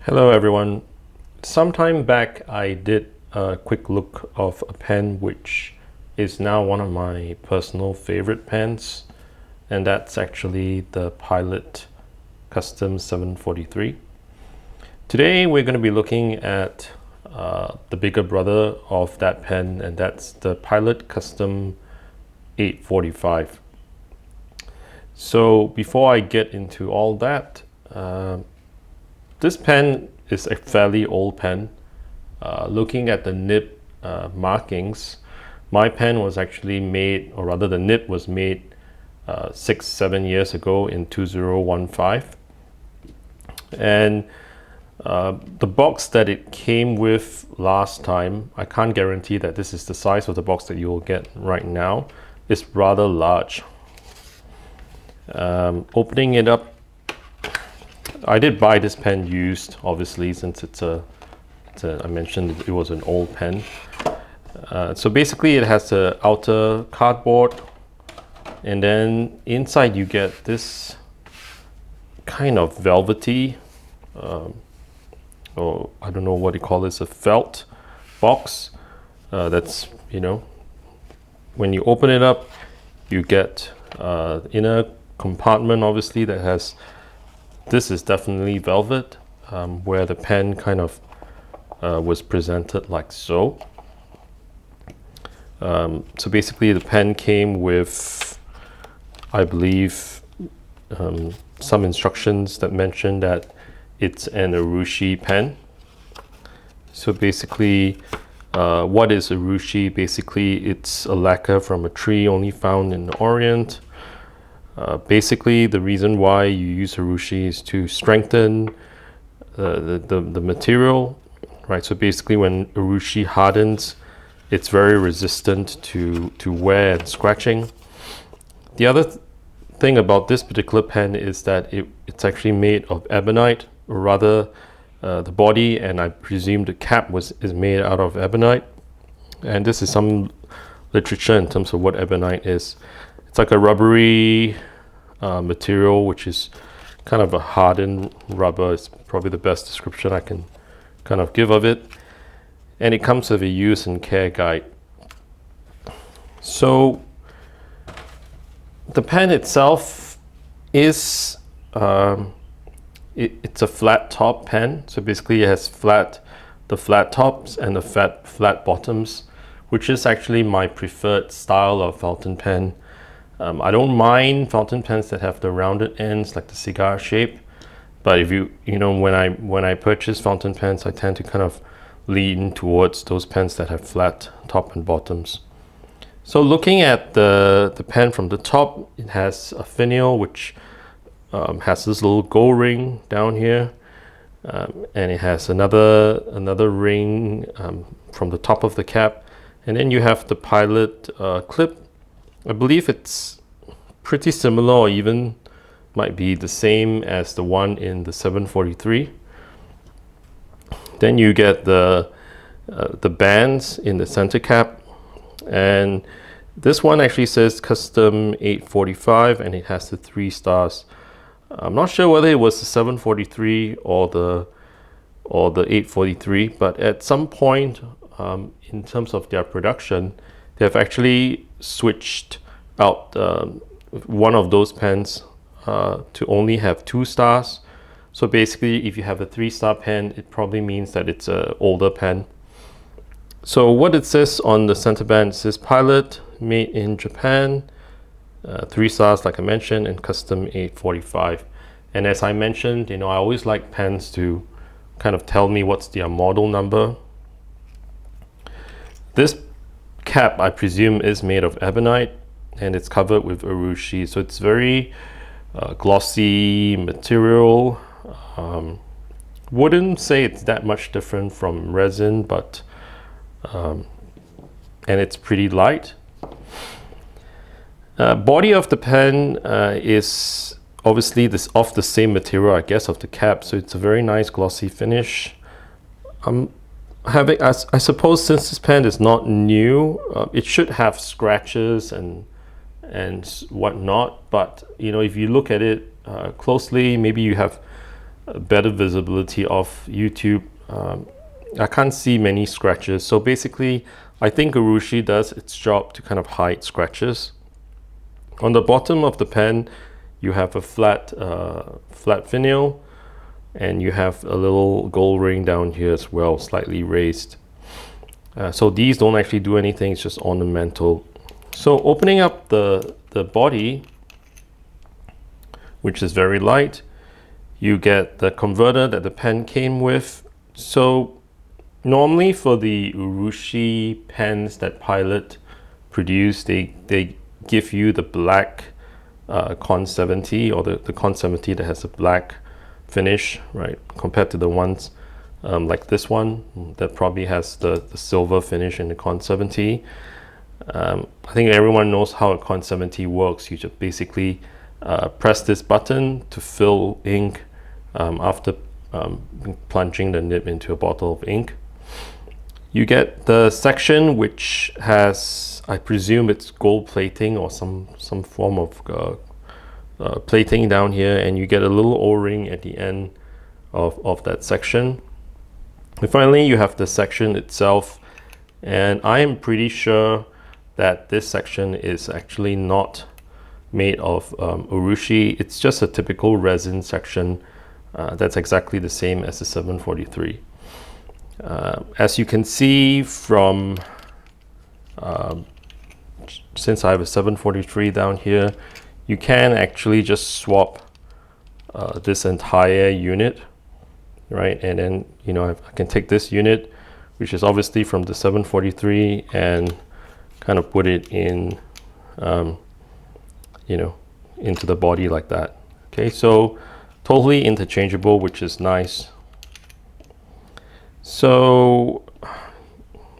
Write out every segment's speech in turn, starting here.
Hello everyone. Sometime back I did a quick look of a pen which is now one of my personal favorite pens, and that's actually the Pilot Custom 743. Today we're going to be looking at the bigger brother of that pen, and that's the Pilot Custom 845. So before I get into all that, this pen is a fairly old pen. Looking at the nib markings, my pen was actually made, or rather the nib was made 6-7 years ago in 2015. And the box that it came with last time, I can't guarantee that this is the size of the box that you will get right now. It's rather large. Opening it up, I did buy this pen used, obviously, since I mentioned it was an old pen. So basically it has the outer cardboard, and then inside you get this kind of velvety, or I don't know what you call this, a felt box. That's, when you open it up, you get inner compartment, obviously, that has, this is definitely velvet, where the pen kind of was presented like so. So basically the pen came with, I believe, some instructions that mention that it's an Urushi pen. So basically, what is Urushi? Basically, it's a lacquer from a tree only found in the Orient. Basically, the reason why you use Urushi is to strengthen the material, right? So basically, when Urushi hardens, it's very resistant to wear and scratching. The other thing about this particular pen is that it's actually made of ebonite, or rather, the body, and I presume the cap is made out of ebonite. And this is some literature in terms of what ebonite is. It's like a rubbery material, which is kind of a hardened rubber. It's probably the best description I can kind of give of it. And it comes with a use and care guide. So the pen itself is it's a flat top pen. So basically it has the flat tops and the flat bottoms, which is actually my preferred style of fountain pen. I don't mind fountain pens that have the rounded ends, like the cigar shape. But if when I purchase fountain pens, I tend to kind of lean towards those pens that have flat top and bottoms. So looking at the pen from the top, it has a finial which has this little gold ring down here, and it has another ring from the top of the cap, and then you have the Pilot clip. I believe it's pretty similar, or even might be the same as the one in the 743. Then you get the bands in the center cap, and this one actually says Custom 845, and it has the 3 stars. I'm not sure whether it was the 743 or the 843, but at some point in terms of their production, they have actually switched out one of those pens to only have 2 stars. So basically, if you have a 3-star pen, it probably means that it's an older pen. So what it says on the center band, it says Pilot, made in Japan, 3 stars like I mentioned, and Custom 845. And as I mentioned, I always like pens to kind of tell me what's their model number. This cap, I presume, is made of ebonite, and it's covered with Urushi. So it's very glossy material. Wouldn't say it's that much different from resin, but and it's pretty light. Body of the pen is obviously this of the same material, I guess, of the cap. So it's a very nice glossy finish. I suppose since this pen is not new, it should have scratches and whatnot. But if you look at it closely, maybe you have better visibility of YouTube, I can't see many scratches. So basically, I think Urushi does its job to kind of hide scratches. On the bottom of the pen, you have a flat finial, and you have a little gold ring down here as well, slightly raised. So these don't actually do anything, it's just ornamental. So opening up the body, which is very light, you get the converter that the pen came with. So normally for the Urushi pens that Pilot produce, they give you the black Con 70, or the Con 70 that has a black finish, right, compared to the ones like this one that probably has the silver finish in the Con 70. I think everyone knows how a Con 70 works. You just basically press this button to fill ink after plunging the nib into a bottle of ink. You get the section which has, I presume it's gold plating or some form of plating down here, and you get a little O-ring at the end of that section. And finally, you have the section itself, and I am pretty sure that this section is actually not made of Urushi. It's just a typical resin section that's exactly the same as the 743. As you can see from, since I have a 743 down here, you can actually just swap this entire unit, right? And then, you know, I can take this unit, which is obviously from the 743, and kind of put it in, you know, into the body like that. Okay, so totally interchangeable, which is nice. So I'm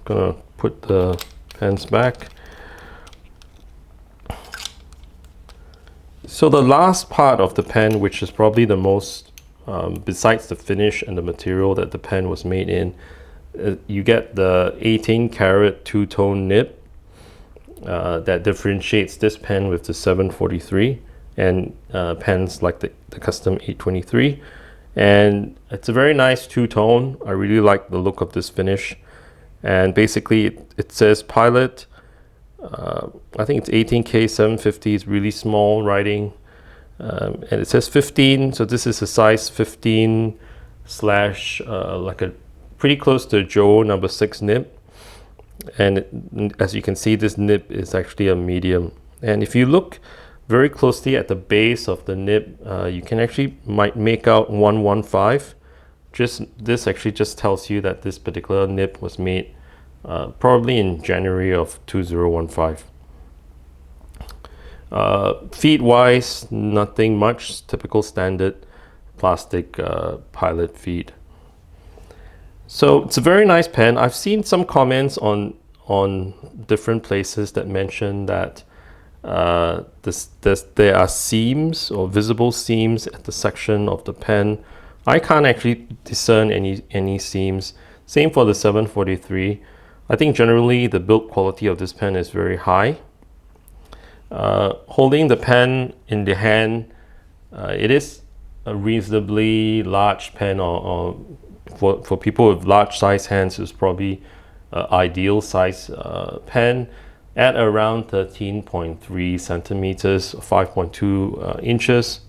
gonna put the pens back. So the last part of the pen, which is probably the most, besides the finish and the material that the pen was made in, you get the 18 karat two-tone nib that differentiates this pen with the 743 and pens like the custom 823. And it's a very nice two-tone. I really like the look of this finish. And basically it says Pilot. I think it's 18K 750. It's really small writing. And it says 15. So this is a size 15 slash like a pretty close to Joe number 6 nib. And as you can see, this nib is actually a medium. And if you look very closely at the base of the nib, you can actually might make out 115. This actually just tells you that this particular nib was made probably in January of 2015. Feet wise, nothing much, typical standard plastic Pilot feet. So it's a very nice pen. I've seen some comments on different places that mention that there are seams or visible seams at the section of the pen. I can't actually discern any seams. Same for the 743. I think generally the build quality of this pen is very high. Holding the pen in the hand, it is a reasonably large pen, or for people with large size hands, it's probably ideal size pen at around 13.3 centimeters, 5.2 inches.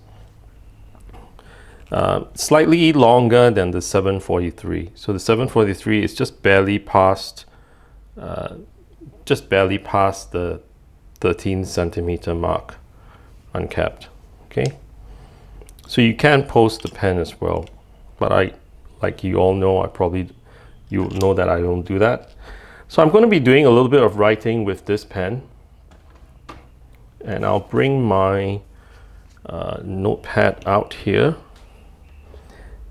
Slightly longer than the 743. So the 743 is just barely past the 13 centimeter mark, uncapped. Okay, so you can post the pen as well, but like you all know, you know that I don't do that. So I'm going to be doing a little bit of writing with this pen, and I'll bring my notepad out here.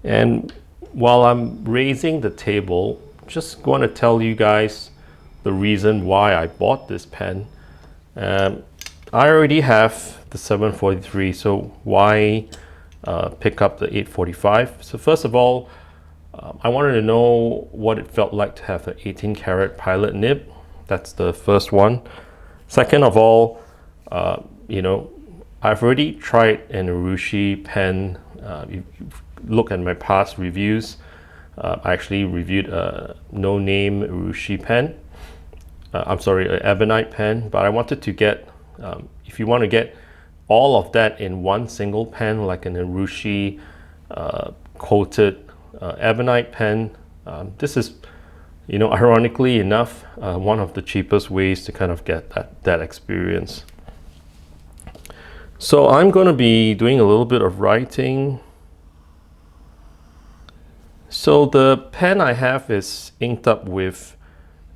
And while I'm raising the table, just going to tell you guys the reason why I bought this pen. I already have the 743, so why pick up the 845? So first of all, I wanted to know what it felt like to have the 18 karat Pilot nib. That's the first one. Second of all, you know, I've already tried an Urushi pen. look at my past reviews, I actually reviewed a no-name Urushi pen. I'm sorry, an Ebonite pen, but I wanted to get, if you want to get all of that in one single pen, like an Urushi coated Ebonite pen, this is, ironically enough, one of the cheapest ways to kind of get that experience. So I'm going to be doing a little bit of writing. So the pen I have is inked up with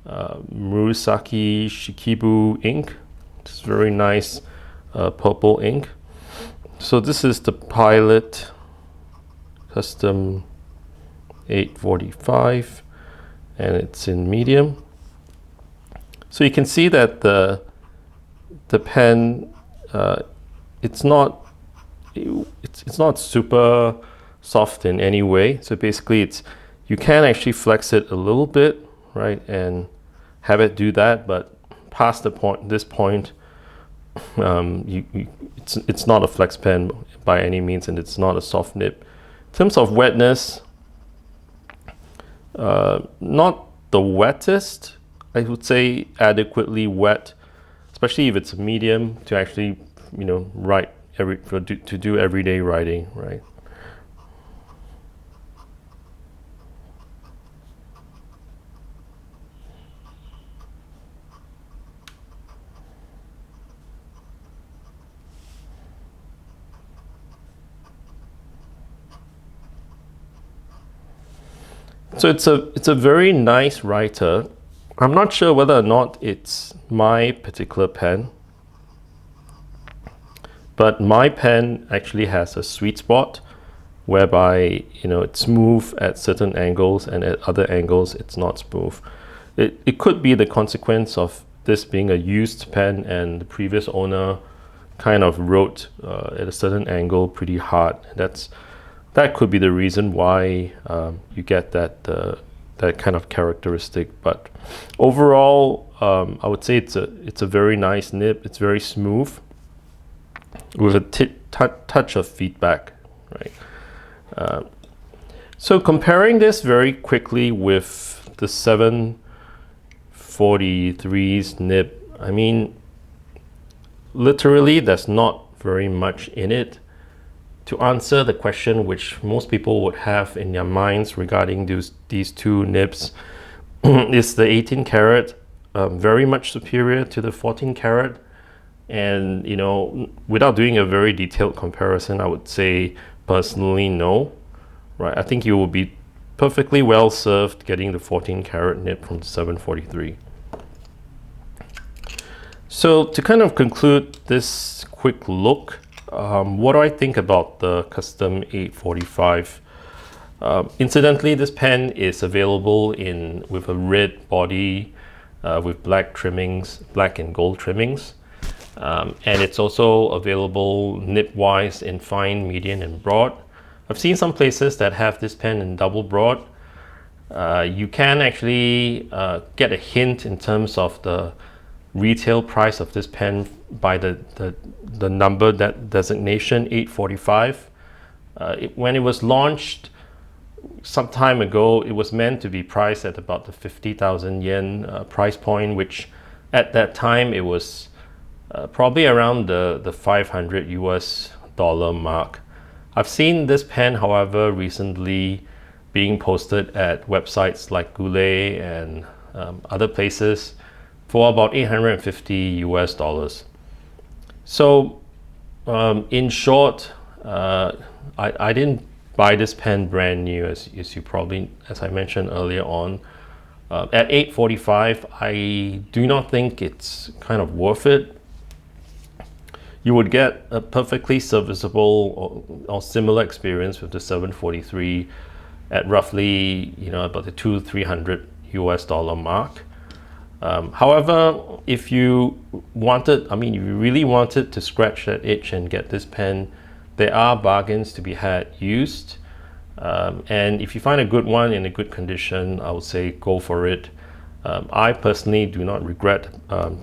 Murasaki Shikibu ink. It's very nice purple ink. So this is the Pilot Custom 845, and it's in medium. So you can see that the pen it's not super soft in any way. So basically you can actually flex it a little bit, right, and have it do that, but past this point it's not a flex pen by any means, and it's not a soft nib. In terms of wetness, not the wettest, I would say adequately wet, especially if it's a medium to actually write to do everyday writing, right? So it's a very nice writer. I'm not sure whether or not it's my particular pen, but my pen actually has a sweet spot whereby it's smooth at certain angles, and at other angles it's not smooth. It could be the consequence of this being a used pen and the previous owner kind of wrote at a certain angle pretty hard. That could be the reason why you get that kind of characteristic. But overall, I would say it's a very nice nib. It's very smooth with a touch of feedback, right? So comparing this very quickly with the 743's nib, I mean, literally there's not very much in it. To answer the question which most people would have in their minds regarding these two nibs, is the 18 karat very much superior to the 14 karat? And without doing a very detailed comparison, I would say personally no, right? I think you will be perfectly well served getting the 14 karat nib from the 743. So to kind of conclude this quick look, what do I think about the custom 845? Incidentally, this pen is available with a red body with black trimmings, black and gold trimmings. And it's also available nib-wise in fine, medium, and broad. I've seen some places that have this pen in double broad. You can actually get a hint in terms of the retail price of this pen by the number, that designation 845. When it was launched some time ago, it was meant to be priced at about the 50,000 yen price point, which at that time it was probably around the 500 US dollar mark. I've seen this pen, however, recently being posted at websites like Goulet and other places for about 850 US dollars. So in short, I didn't buy this pen brand new, as I mentioned earlier on. At 845, I do not think it's kind of worth it. You would get a perfectly serviceable or similar experience with the 743 at roughly about the 200-300 US dollar mark. However, if you really wanted to scratch that itch and get this pen, there are bargains to be had used. And if you find a good one in a good condition, I would say go for it. I personally do not regret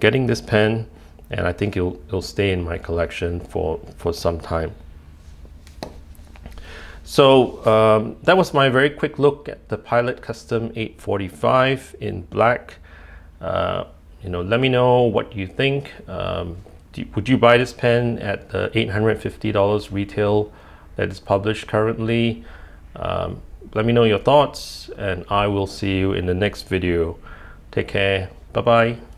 getting this pen, and I think it'll stay in my collection for some time. So that was my very quick look at the Pilot Custom 845 in black. Let me know what you think. Would you buy this pen at the $850 retail that is published currently? Let me know your thoughts, and I will see you in the next video. Take care. Bye bye.